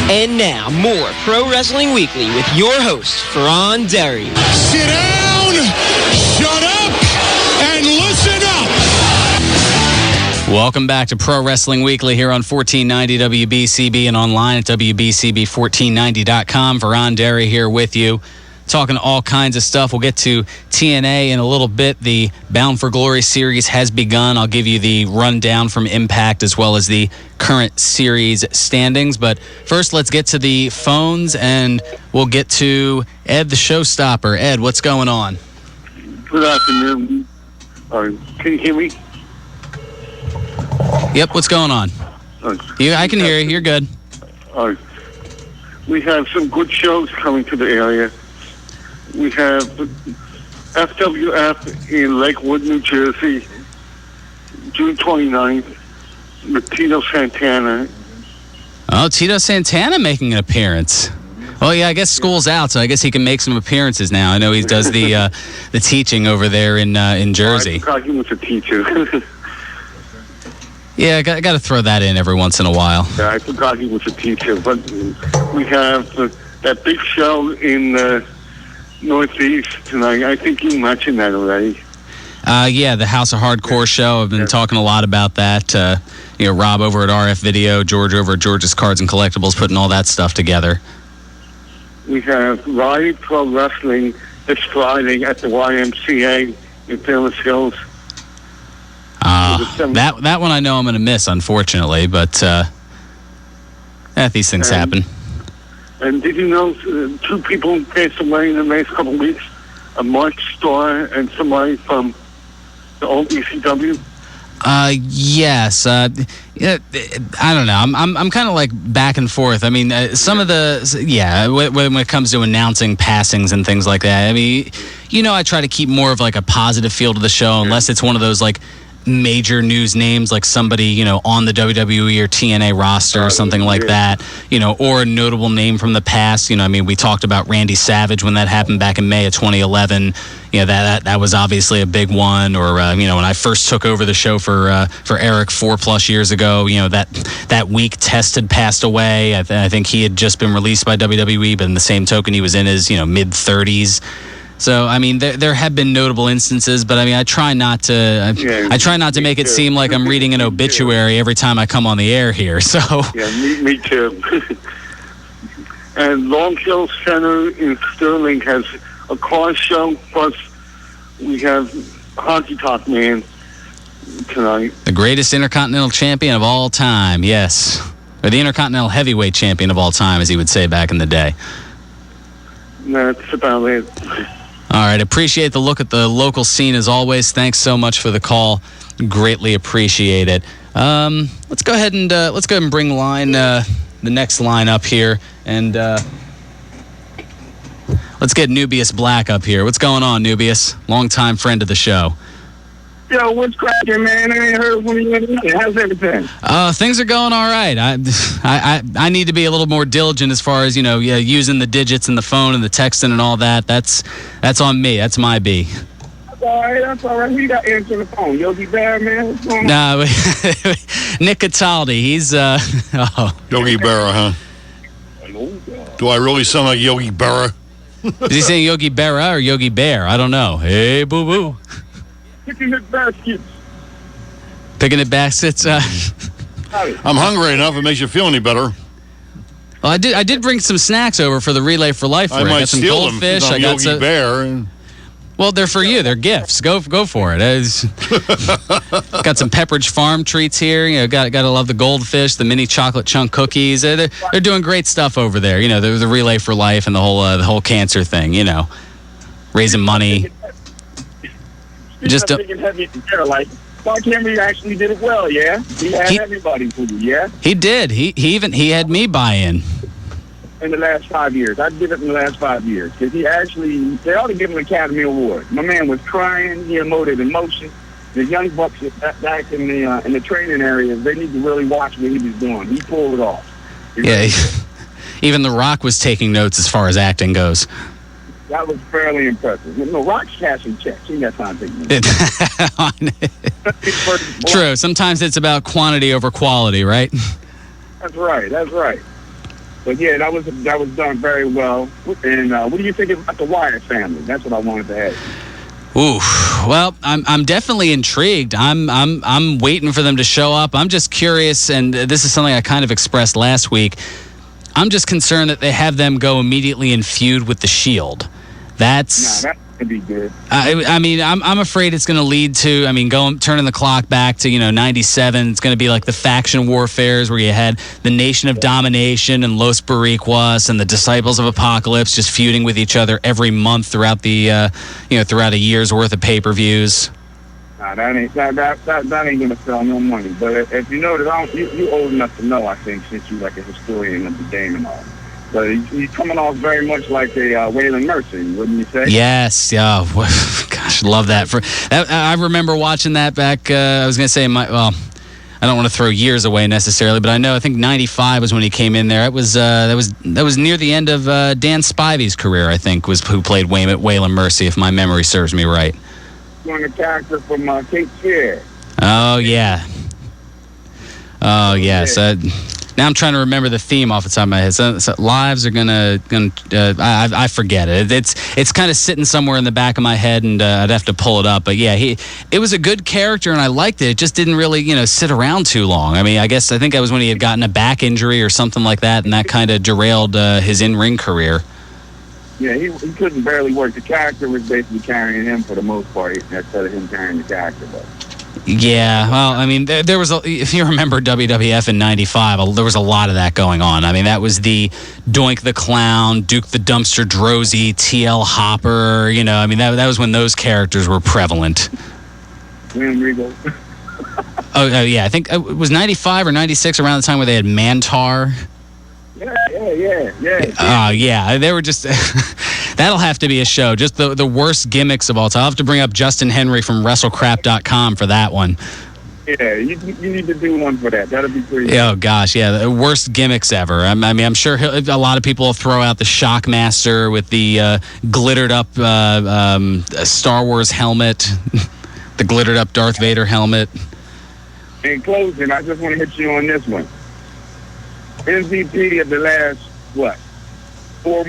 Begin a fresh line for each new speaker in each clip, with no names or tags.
And now, more Pro Wrestling Weekly with your host, Fearon Derry.
Sit down, shut up, and listen up.
Welcome back to Pro Wrestling Weekly here on 1490 WBCB and online at WBCB1490.com. Fearon Derry here with you, talking all kinds of stuff. We'll get to TNA in a little bit. The Bound for Glory series has begun. I'll give you the rundown from Impact as well as the current series standings. But first, let's get to the phones, and we'll get to Ed, the showstopper. Ed, what's going on?
Good afternoon. Can you hear me?
Yep, what's going on? I can hear you. You're good.
We have some good shows coming to the area. We have FWF in Lakewood, New Jersey, June 29th, with Tito Santana.
Oh, Tito Santana making an appearance. Oh, yeah, I guess school's out, so I guess he can make some appearances now. I know he does the teaching over there in Jersey.
I forgot he was a teacher.
Yeah, got to throw that in every once in a while.
Yeah, I forgot he was a teacher. But we have that big show in Northeast tonight. I think you mentioned that already.
Yeah, the House of Hardcore show. I've been talking a lot about that. Rob over at RF Video, George over at George's Cards and Collectibles, putting all that stuff together.
We have Riot Pro Wrestling this Friday at the YMCA in Fairless Hills.
That one I know I'm going to miss, unfortunately, but these things happen.
And did you know two people passed away in the last couple of weeks? A Mark Starr and somebody from the old ECW?
Yes. I don't know. I'm kind of like back and forth. I mean, some of when it comes to announcing passings and things like that, I mean, I try to keep more of like a positive feel to the show, unless it's one of those like major news names, like somebody, on the WWE or TNA roster or something like that, or a notable name from the past. We talked about Randy Savage when that happened back in May of 2011. That was obviously a big one. Or, when I first took over the show for Eric 4+ years ago, that week Test had passed away. I think he had just been released by WWE, but in the same token, he was in his, mid-30s. So, there have been notable instances, but I try not to. I try not to make it seem like I'm reading an obituary every time I come on the air here. So.
Yeah, me too. And Long Hill Center in Sterling has a car show. Plus, we have Honky Tonk Man tonight.
The greatest Intercontinental Champion of all time. Yes, or the Intercontinental Heavyweight Champion of all time, as he would say back in the day.
That's about it.
All right, appreciate the look at the local scene as always. Thanks so much for the call. Greatly appreciate it. Let's go ahead and bring the next line up here, and let's get Nubius Black up here. What's going on, Nubius? Longtime friend of the show.
Yo, what's cracking, man? I ain't heard from you. How's everything?
Things are going all right. I need to be a little more diligent as far as using the digits and the phone and the texting and all that. That's on me. That's my B.
That's all right. Who you got answering the phone? Yogi Bear, man? What's going on?
Nah, Nick Cataldi. He's
Yogi Berra, huh? Do I really sound like Yogi Berra?
Is he saying Yogi Berra or Yogi Bear? I don't know. Hey, boo boo.
Picking at baskets.
Picking at baskets.
I'm hungry enough. It makes you feel any better.
Well, I did bring some snacks over for the Relay for Life.
I might
got some
steal
goldfish.
them. I got Yogi Bear.
Well, they're for you. They're gifts. Go for it. Got some Pepperidge Farm treats here. Got to love the goldfish, the mini chocolate chunk cookies. They're doing great stuff over there. The Relay for Life and the whole cancer thing. Raising money.
Just heavy like Mark Henry actually did it well, yeah. He had everybody for you, yeah.
He did. He had me buy in
the last 5 years. I did it in the last 5 years because they ought to give him an Academy Award. My man was crying. He emoted emotion. The young bucks back in the training areas, they need to really watch what he was doing. He pulled it off.
Even The Rock was taking notes as far as acting goes.
That was fairly impressive. Rock's cashing checks. He got time to take it.
True. Sometimes it's about quantity over quality, right?
That's right. But yeah, that was done very well. And what do you think about the Wyatt family? That's what I wanted to ask.
Ooh, well, I'm definitely intrigued. I'm waiting for them to show up. I'm just curious, and this is something I kind of expressed last week. I'm just concerned that they have them go immediately and feud with the Shield. That
could be good.
I mean, I'm afraid it's going to lead to, turning the clock back to, 97. It's going to be like the faction warfares where you had the Nation of Domination and Los Boricuas and the Disciples of Apocalypse just feuding with each other every month throughout the, throughout a year's worth of pay-per-views.
Nah, that ain't going to sell no money. But if you notice, you old enough to know, I think, since you're like a historian of the game and all. But he's coming off very much like a Waylon Mercy, wouldn't you say?
Yes. Yeah. Gosh, love that. I remember watching that back. I was going to say, I don't want to throw years away necessarily, but I think 95 was when he came in there. It was that was near the end of Dan Spivey's career. I think was who played Waylon Mercy, if my memory serves me right.
Doing a character from Cape Fear.
Oh yeah. Oh yes. Now I'm trying to remember the theme off the top of my head. So lives are gonna I forget it. It's kind of sitting somewhere in the back of my head, and I'd have to pull it up. But yeah, it was a good character, and I liked it. It just didn't really sit around too long. I mean, I think that was when he had gotten a back injury or something like that, and that kind of derailed his in-ring career.
Yeah, he couldn't barely work. The character was basically carrying him for the most part, instead of him carrying the character. But
yeah, well, I mean, there was, if you remember WWF in 95, there was a lot of that going on. I mean, that was the Doink the Clown, Duke the Dumpster Drozy, TL Hopper, that was when those characters were prevalent.
William Regal.
Oh, yeah, I think it was 95 or 96 around the time where they had Mantar.
Yeah.
Oh, yeah, they were just... That'll have to be a show. Just the worst gimmicks of all time. I'll have to bring up Justin Henry from WrestleCrap.com for that one.
Yeah, you need to do one for that. That'll be pretty.
Oh, gosh, yeah. The worst gimmicks ever. I'm sure a lot of people will throw out the Shockmaster with the glittered up Star Wars helmet, the glittered up Darth Vader helmet.
In closing, I just want to hit you on this one. MVP of the last, 4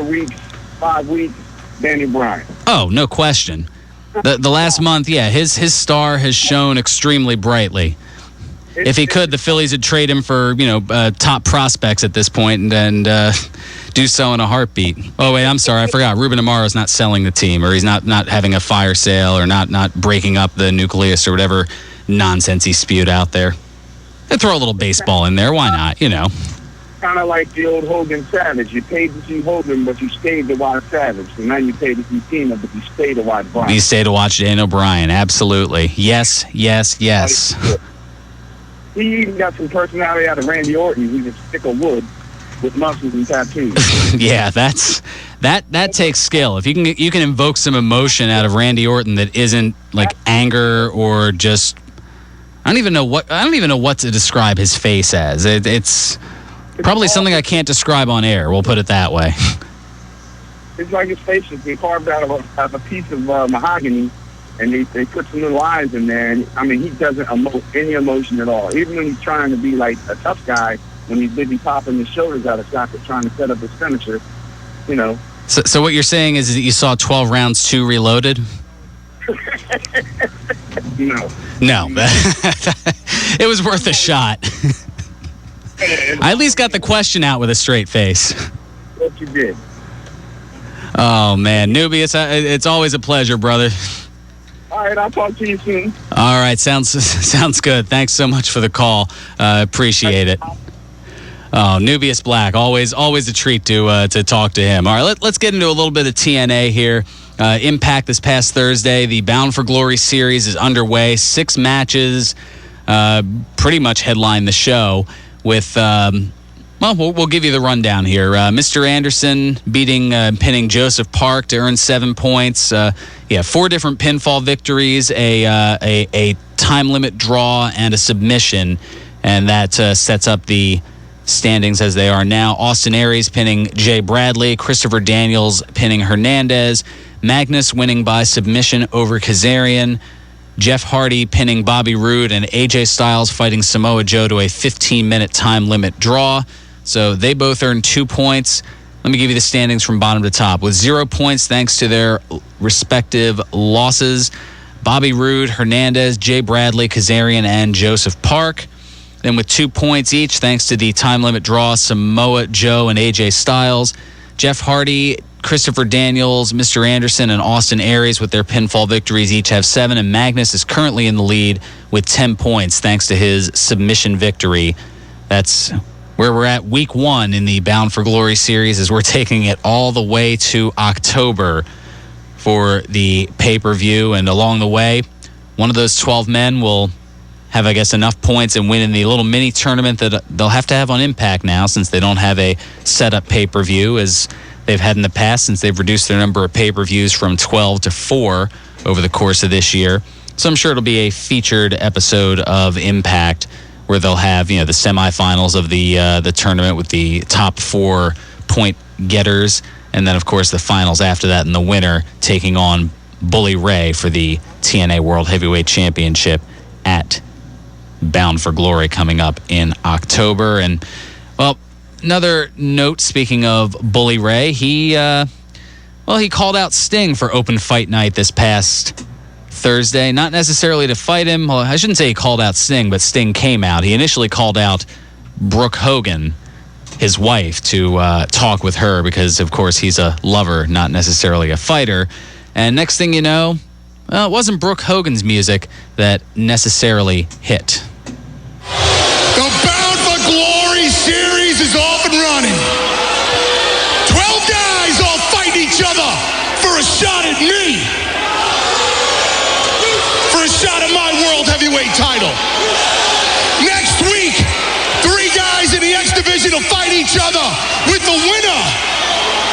weeks, 5 weeks, Danny Bryan.
Oh, no question. The last month, yeah, his star has shone extremely brightly. If he could, the Phillies would trade him for top prospects at this point and do so in a heartbeat. Oh wait, I'm sorry, I forgot. Ruben Amaro's not selling the team, or he's not having a fire sale, or not breaking up the nucleus or whatever nonsense he spewed out there. And throw a little baseball in there, why not?
Kind of like the old Hogan Savage. You paid to see Hogan, but you stayed to watch Savage. So now you paid to see Cena, but you stayed to watch Bryan.
You stayed to watch Daniel Bryan, absolutely. Yes.
He even got some personality out of Randy Orton. He's a stick of wood with muscles and tattoos.
Yeah, that takes skill. If you can invoke some emotion out of Randy Orton that isn't like anger or just I don't even know what to describe his face as. It's probably something I can't describe on air. We'll put it that way.
It's like his face has been carved out of a piece of mahogany, and they put some little eyes in there. And he doesn't emote any emotion at all. Even when he's trying to be like a tough guy, when he's busy popping his shoulders out of socket trying to set up his finisher,
So what you're saying is that you saw 12 rounds 2 Reloaded? No. It was worth a shot. I at least got the question out with a straight face.
What you did.
Oh, man. Newbie, it's always a pleasure, brother.
All right, I'll talk to you soon.
All right, sounds good. Thanks so much for the call. Appreciate it. Oh, Nubius Black, always a treat to talk to him. All right, let's get into a little bit of TNA here. Impact this past Thursday. The Bound for Glory series is underway. 6 matches pretty much headline the show with, we'll give you the rundown here. Mr. Anderson pinning Joseph Park to earn 7 points. 4 different pinfall victories, a time limit draw, and a submission. And that sets up the standings as they are now. Austin Aries pinning Jay Bradley. Christopher Daniels pinning Hernandez. Magnus winning by submission over Kazarian. Jeff Hardy pinning Bobby Roode, and AJ Styles fighting Samoa Joe to a 15-minute time limit draw. So they both earned 2 points. Let me give you the standings from bottom to top. With 0 points thanks to their respective losses, Bobby Roode, Hernandez, Jay Bradley, Kazarian, and Joseph Park. Then with 2 points each, thanks to the time limit draw, Samoa Joe and AJ Styles, Jeff Hardy, Christopher Daniels, Mr. Anderson, and Austin Aries with their pinfall victories each have 7, and Magnus is currently in the lead with 10 points thanks to his submission victory. That's where we're at week 1 in the Bound for Glory series, as we're taking it all the way to October for the pay-per-view. And along the way, one of those 12 men will have, I guess, enough points and win in the little mini tournament that they'll have to have on Impact now, since they don't have a set-up pay-per-view as they've had in the past, since they've reduced their number of pay-per-views from 12 to 4 over the course of this year. So I'm sure it'll be a featured episode of Impact where they'll have, the semifinals of the tournament with the top 4 point getters, and then of course the finals after that, and the winner taking on Bully Ray for the TNA World Heavyweight Championship at Bound for Glory coming up in October. And well, another note, speaking of Bully Ray, he called out Sting for open fight night this past Thursday, not necessarily to fight him. Well, I shouldn't say he called out Sting, but Sting came out. He initially called out Brooke Hogan, his wife, to talk with her because, of course, he's a lover, not necessarily a fighter. And next thing you know, well, it wasn't Brooke Hogan's music that necessarily hit.
The Bound for Glory series is off and running. 12 guys all fight each other for a shot at me. For a shot at my World Heavyweight title. Next week, 3 guys in the X Division will fight each other, with the winner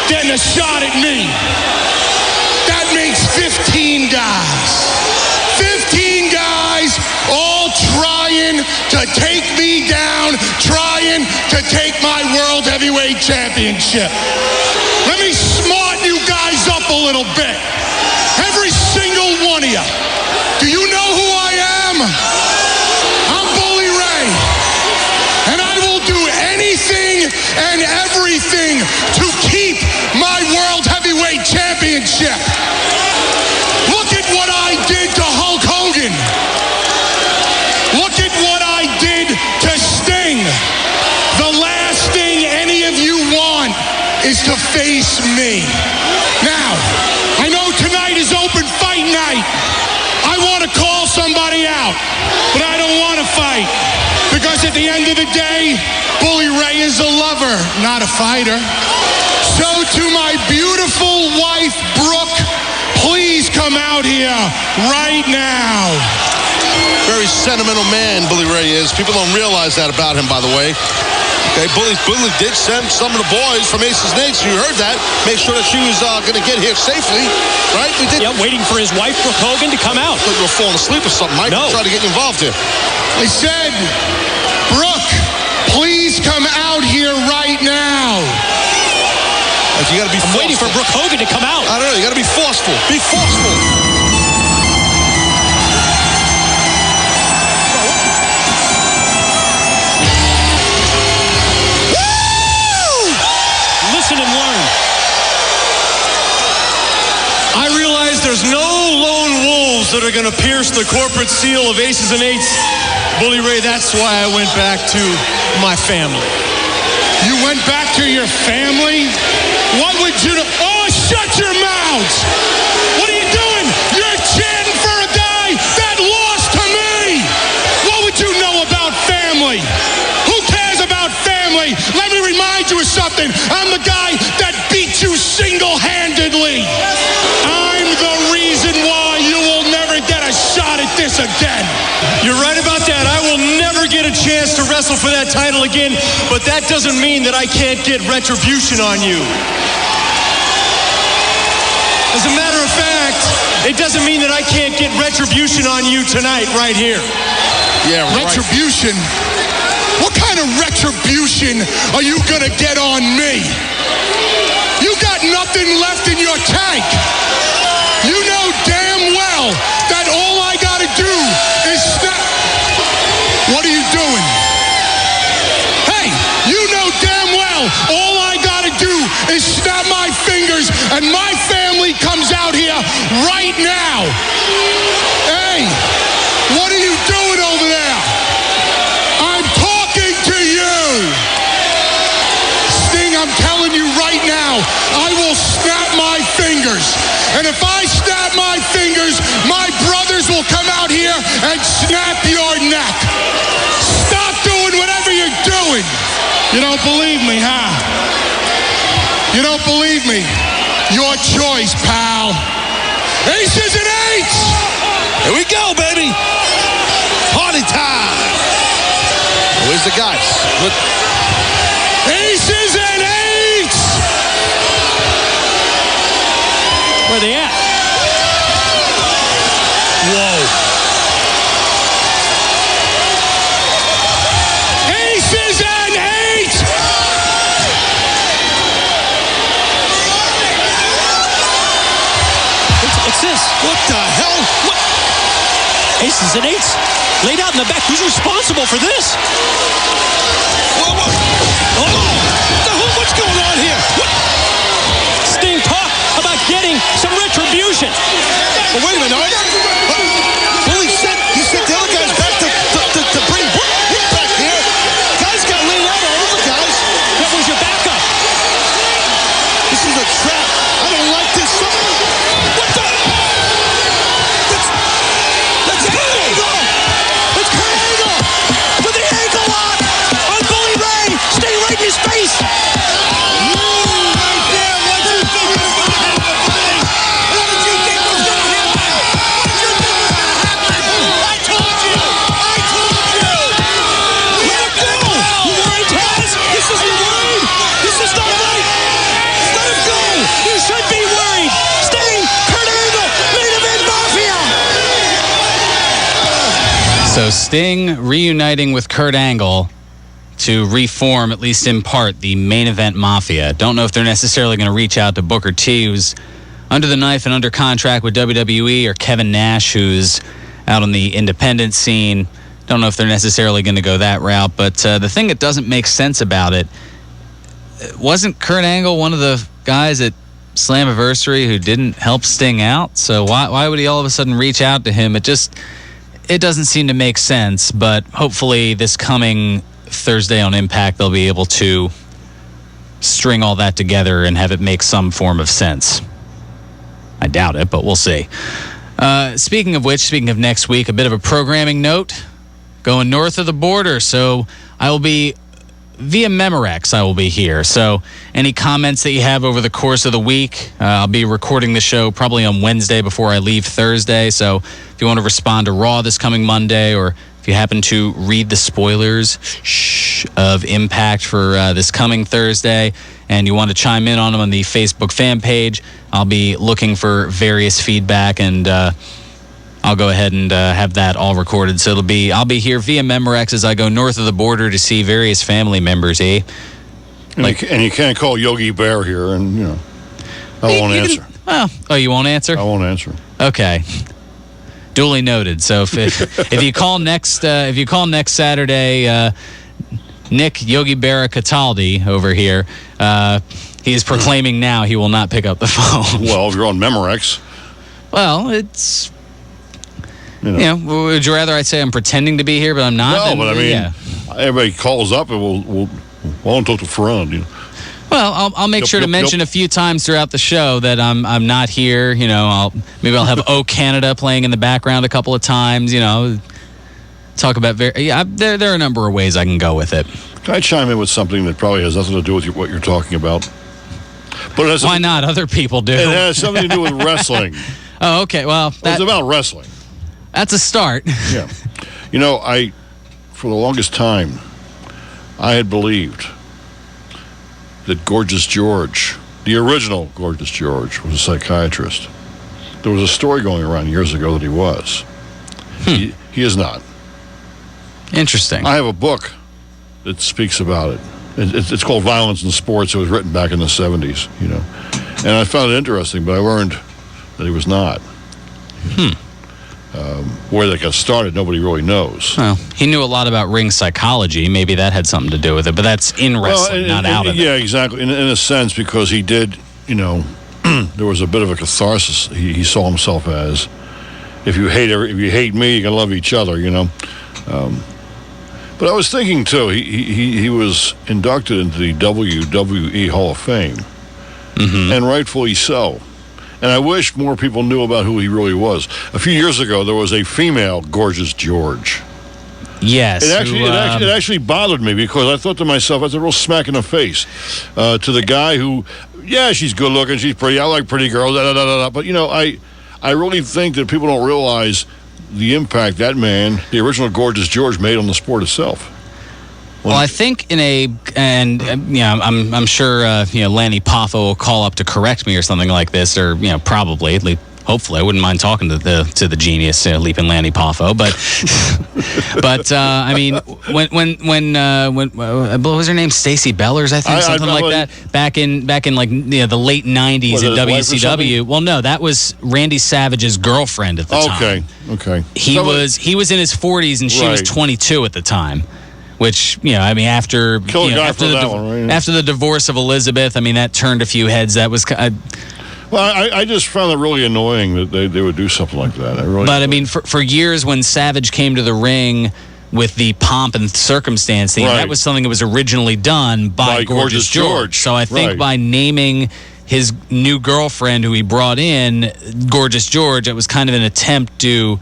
getting a shot at me. That makes 15 guys. 15 guys all trying to take me down, trying to take my World Heavyweight Championship. Let me smart you guys up a little bit. Every single one of you. Do you know who I am? I'm Bully Ray. And I will do anything and everything to keep my World Heavyweight Championship. Look at what I did to Hulk Hogan. Look at what I did to Sting. The last thing any of you want is to face me. Now, I know tonight is open fight night. I want to call somebody out, but I don't want to fight, because at the end of the day, Bully Ray is a lover, not a fighter. So to my beautiful wife, Brooke, please come out here right now.
Very sentimental man, Bully Ray is. People don't realize that about him, by the way. Okay, Bully did send some of the boys from Aces and Eights. You heard that. Make sure that she was going to get here safely, right? We did.
Yeah, waiting for his wife, Brooke Hogan, to come out.
I thought you were falling asleep or something, Mike.
No.
Try to get you involved here.
I said, Brooke, please come out here right now.
Like, you got to be forceful.
I'm waiting for Brooke Hogan to come out.
I don't know. You got to be forceful. Be forceful.
Listen and learn.
I realize there's no lone wolves that are going to pierce the corporate seal of Aces and Eights. Bully Ray, that's why I went back to my family.
You went back to your family? What would you do? Oh, shut your mouths! What are you doing? You're chanting for a guy that lost to me! What would you know about family? Who cares about family? Let me remind you of something. I'm the guy that beat you single-handedly. I'm the reason why you will never get a shot at this again.
You're right about that. I will never get a chance to wrestle for that title again, but that doesn't mean that I can't get retribution on you. As a matter of fact, it doesn't mean that I can't get retribution on you tonight, right here.
Yeah, right.
Retribution? What kind of retribution are you gonna get on me? You got nothing left in your tank. You know damn well that all I gotta do is snap. What are you doing? Hey, you know damn and my family comes out here right now. Hey, what are you doing over there? I'm talking to you. Sting, I'm telling you right now, I will snap my fingers. And if I snap my fingers, my brothers will come out here and snap your neck. Stop doing whatever you're doing. You don't believe me, huh? You don't believe me? Your choice, pal. Aces and eights!
Here we go, baby. Party time. Where's the guys? Look.
Aces and eights!
Where they at?
Whoa.
Aces and eights!
It's this.
What the hell? What?
Aces and eights. Laid out in the back. Who's responsible for this?
Whoa, whoa. Oh, what's going on here? What?
Sting talk about getting some retribution.
Oh, wait a minute. Bully said he sent the other guys back to bring Brooke back here. Guys got laid out all over, guys.
That was your backup.
This is a trap. I don't like this. What the? That's Angle.
It's Kurt Angle with the ankle lock on Bully Ray. Sting right in his face.
So Sting reuniting with Kurt Angle to reform, at least in part, the main event Mafia. Don't know if they're necessarily going to reach out to Booker T, who's under the knife and under contract with WWE, or Kevin Nash, who's out on the independent scene. Don't know if they're necessarily going to go that route. But the thing that doesn't make sense about it, wasn't Kurt Angle one of the guys at Slammiversary who didn't help Sting out? So why would he all of a sudden reach out to him? It doesn't seem to make sense, but hopefully this coming Thursday on Impact, they'll be able to string all that together and have it make some form of sense. I doubt it, but we'll see. Speaking of which, speaking of next week, a bit of a programming note. Going north of the border, so I will be via Memorex, I will be here. So any comments that you have over the course of the week, I'll be recording the show probably on Wednesday before I leave Thursday. So if you want to respond to Raw this coming Monday, or if you happen to read the spoilers of Impact for this coming Thursday, and you want to chime in on them on the Facebook fan page, I'll be looking for various feedback, and I'll go ahead and have that all recorded. So I'll be here via Memorex as I go north of the border to see various family members, eh?
And you can't call Yogi Bear here, and I won't answer.
You won't answer?
I won't answer.
Okay. Duly noted. So if you call next Saturday, Nick Yogi Berra Cataldi over here, he is proclaiming now he will not pick up the phone.
Well, if you're on Memorex.
Well, it's... would you rather I say I'm pretending to be here, but I'm not?
No, but I mean, everybody calls up and we'll talk to Fearon.
Well, I'll make sure to mention a few times throughout the show that I'm not here. I'll have O Canada playing in the background a couple of times. Talk about there are a number of ways I can go with it.
Can I chime in with something that probably has nothing to do with what you're talking about? But it has
why not? Other people do.
It has something to do with wrestling.
Oh, okay. Well,
it's about wrestling.
That's a start.
Yeah. For the longest time, I had believed that Gorgeous George, the original Gorgeous George, was a psychiatrist. There was a story going around years ago that he was. He is not.
Interesting.
I have a book that speaks about it. It's called Violence in Sports. It was written back in the 70s, And I found it interesting, but I learned that he was not. Where that got started, nobody really knows.
Well, he knew a lot about ring psychology. Maybe that had something to do with it, but that's in wrestling, not out of it.
Yeah, exactly. In a sense, because he did, there was a bit of a catharsis he saw himself as. If you hate me, you can love each other, you know. But I was thinking too, he was inducted into the WWE Hall of Fame, and rightfully so. And I wish more people knew about who he really was. A few years ago, there was a female Gorgeous George.
Yes.
It actually bothered me because I thought to myself, that's a real smack in the face to the guy who, yeah, she's good looking, she's pretty, I like pretty girls, but you know, I really think that people don't realize the impact that man, the original Gorgeous George, made on the sport itself.
Well, I think I'm sure Lanny Poffo will call up to correct me or something like this, or probably at least. Hopefully, I wouldn't mind talking to the genius, Leaping Lanny Poffo. But I mean, when what was her name? Stacey Bellers, I think, something like that. Back in like the late '90s in WCW. Well, no, that was Randy Savage's girlfriend at the time.
Okay.
He was in his 40s and she was 22 at the time. Which, I mean, after the divorce of Elizabeth, I mean, that turned a few heads. That was.
Well, I just found it really annoying that they would do something like that.
I mean, for years when Savage came to the ring with the pomp and circumstance thing, that was something that was originally done by Gorgeous George. So I think by naming his new girlfriend, who he brought in, Gorgeous George, it was kind of an attempt to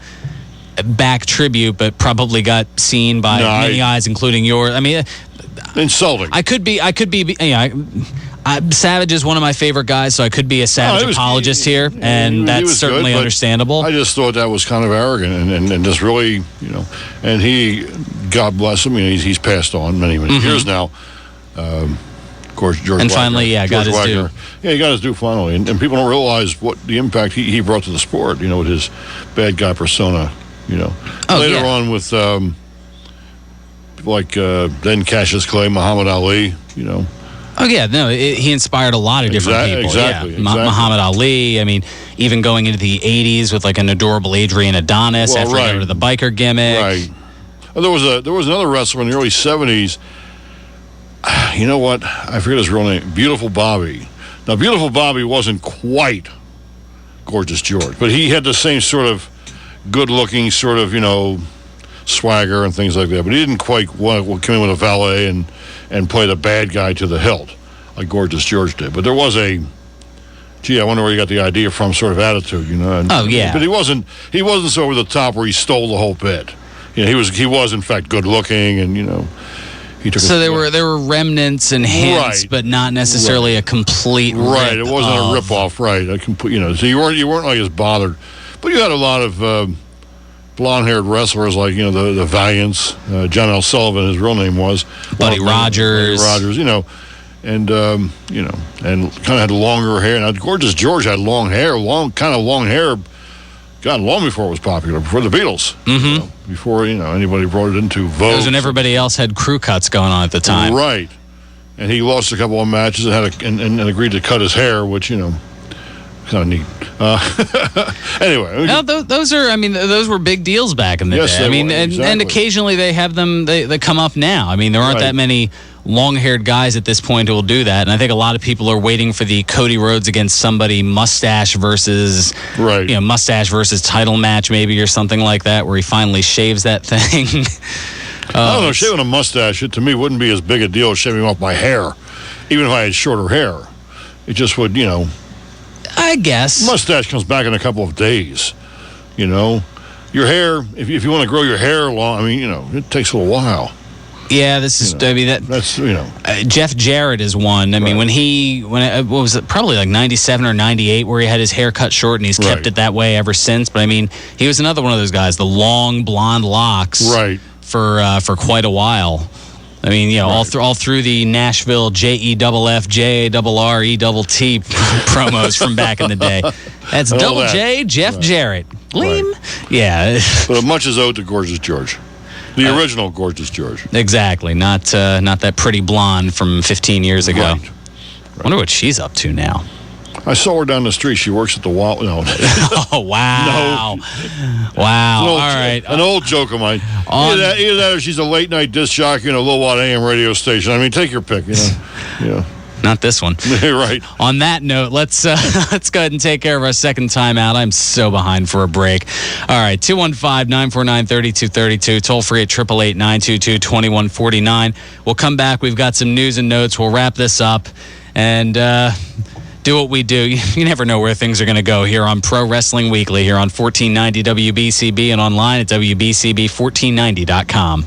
back tribute, but probably got seen by many eyes, including yours. I mean,
insulting.
I could be. Savage is one of my favorite guys, so I could be a Savage apologist here, and that's certainly understandable.
I just thought that was kind of arrogant and just really, and he, God bless him, he's passed on many years now. Of course, George
and
Wagner,
finally, got his due.
Yeah, he got his due finally, and people don't realize what the impact he brought to the sport, with his bad guy persona, Later on with then Cassius Clay, Muhammad Ali,
Oh, yeah, no, he inspired a lot of different people.
Exactly.
Muhammad Ali, I mean, even going into the 80s with like an adorable Adrian Adonis after he got rid of the biker gimmick.
Right. There was another wrestler in the early 70s. You know what? I forget his real name. Beautiful Bobby. Now, Beautiful Bobby wasn't quite Gorgeous George, but he had the same sort of good-looking sort of, swagger and things like that. But he didn't quite want to come in with a valet and play the bad guy to the hilt like Gorgeous George did. But there was I wonder where he got the idea from, sort of attitude,
But
he wasn't so over the top where he stole the whole bit. He was in fact good looking, and he took.
So there were remnants and hints, but not necessarily a complete.
Right, it wasn't a rip off. Right, So you weren't like as bothered, but you had a lot of blonde-haired wrestlers like the Valiants, John L. Sullivan, his real name was
Buddy Rogers,
and and kind of had longer hair. Now Gorgeous George had long hair, long hair. God, long before it was popular, before the Beatles, before anybody brought it into vogue.
That was when everybody else had crew cuts going on at the time,
right? And he lost a couple of matches and had and agreed to cut his hair, which kind of neat. Anyway,
those were big deals back in the day.
I mean,
and occasionally they have them. They come up now. I mean, there aren't that many long-haired guys at this point who will do that, and I think a lot of people are waiting for the Cody Rhodes against somebody mustache versus mustache versus title match maybe, or something like that, where he finally shaves that thing.
I don't know. Shaving a mustache, to me, wouldn't be as big a deal as shaving off my hair, even if I had shorter hair. It just would,
I guess.
Mustache comes back in a couple of days, Your hair, if you want to grow your hair long, it takes a little while.
Yeah, this is.
That's
Jeff Jarrett is one. I mean, when what was it? Probably like 97 or 98, where he had his hair cut short, and he's kept it that way ever since. But I mean, he was another one of those guys, the long blonde locks, for quite a while. I mean, all through the Nashville JEFF JARRETT promos from back in the day. That's Double J, Jeff Jarrett. Gleam. Yeah.
But much is owed to Gorgeous George. The original Gorgeous George.
Exactly. Not that pretty blonde from 15 years ago.
Right.
I wonder what she's up to now.
I saw her down the street. She works at the Wall. No.
Oh, wow. No. Wow. All right.
An old joke of mine. Either that or she's a late-night disc jockey in a low-watt AM radio station. I mean, take your pick, Yeah.
Not this one.
Right.
On that note, let's go ahead and take care of our second timeout. I'm so behind for a break. All right, 215-949-3232. Toll free at 888-922-2149. We'll come back. We've got some news and notes. We'll wrap this up and do what we do. You never know where things are going to go here on Pro Wrestling Weekly here on 1490 WBCB and online at WBCB1490.com.